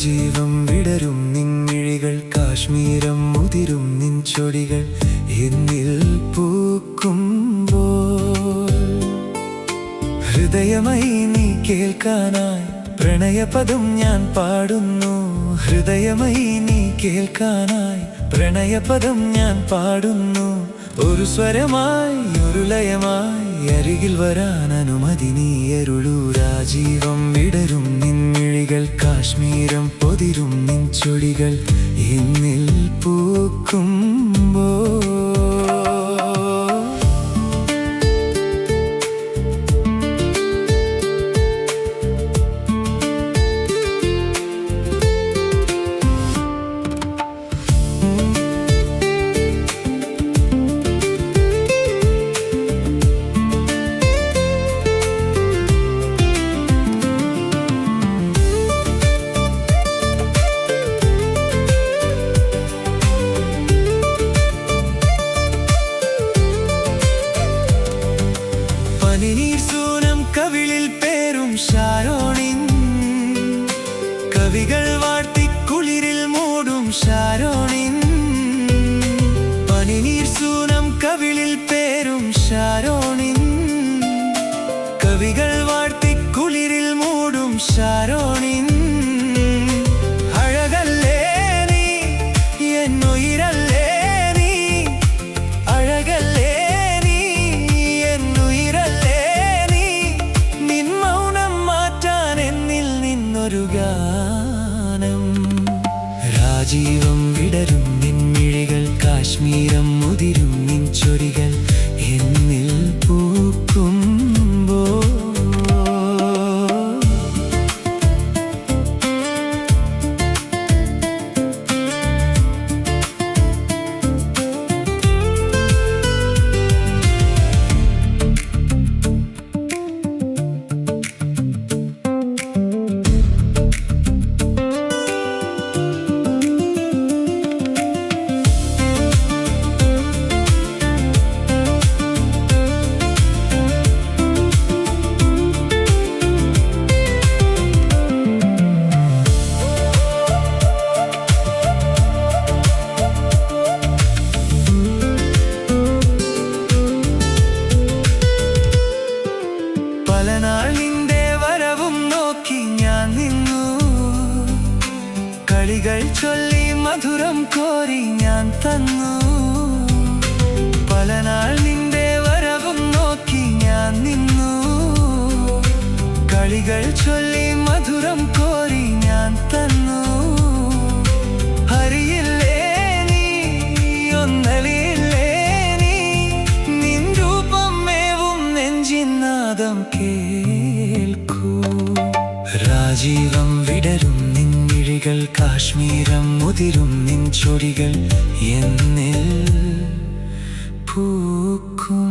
രാജീവം വിടരും നിൻമിഴികൾ കാശ്മീരം മുതിരും നിൻ ചൊടികൾ എന്നിൽ പൂക്കുമ്പോൾ ഹൃദയമായി നീ കേൾക്കാനായി പ്രണയപദം ഞാൻ പാടുന്നു ഹൃദയമായി നീ കേൾക്കാനായി പ്രണയപദം ഞാൻ പാടുന്നു ഒരു സ്വരമായി ഒരു ലയമായി അരികിൽ വരാൻ അനുമതി നീ അരുളൂ രാജീവം വിടരും നിൻമിഴികൾ കാശ്മീരം പൊതിരും നിൻ ചൊടികൾ എന്നിൽ പൂക്കുമ്പോൾ കവിളിൽ പേരും ഷാരോണിൻ കവികൾ വാഴ്ത്തി കുളിരിൽ മൂടും ഷാരോണിൻ പനിനീർ സൂനം കവിളിൽ പേരും ഷാരോണിൻ കവികൾ വാഴ്ത്തി കുളിരിൽ മൂടും ഷാരോണിൻ അഴകല്ലേ നീ എന്നുയിരല്ലേ നീ അഴകല്ലേ രാജീവം വിടരും നിൻമിഴികൾ കാശ്മീരം മുതിരും നിൻ ചൊടികൾ എന്നിൽ പൂക്കുമ്പോൾ നിന്റെ വരവും നോക്കി ഞാൻ നിന്നു കളികൾ ചൊല്ലി മധുരം കോരി ഞാൻ തന്നു പലനാൾ നിന്റെ വരവും നോക്കി ഞാൻ നിന്നു കളികൾ ചൊല്ലി മധുരം കോരി ഞാൻ തന്നു അറിയില്ലേ നീ ഒന്നലിയില്ലേ നീ നിൻ രൂപം മേവും നെഞ്ചിനാദം കേൾക്കൂ രാജീവം വിടരും നിൻമിഴികൾ കാശ്മീരം മുതിരും നിൻ ചൊടികൾ എന്നിൽ പൂക്കും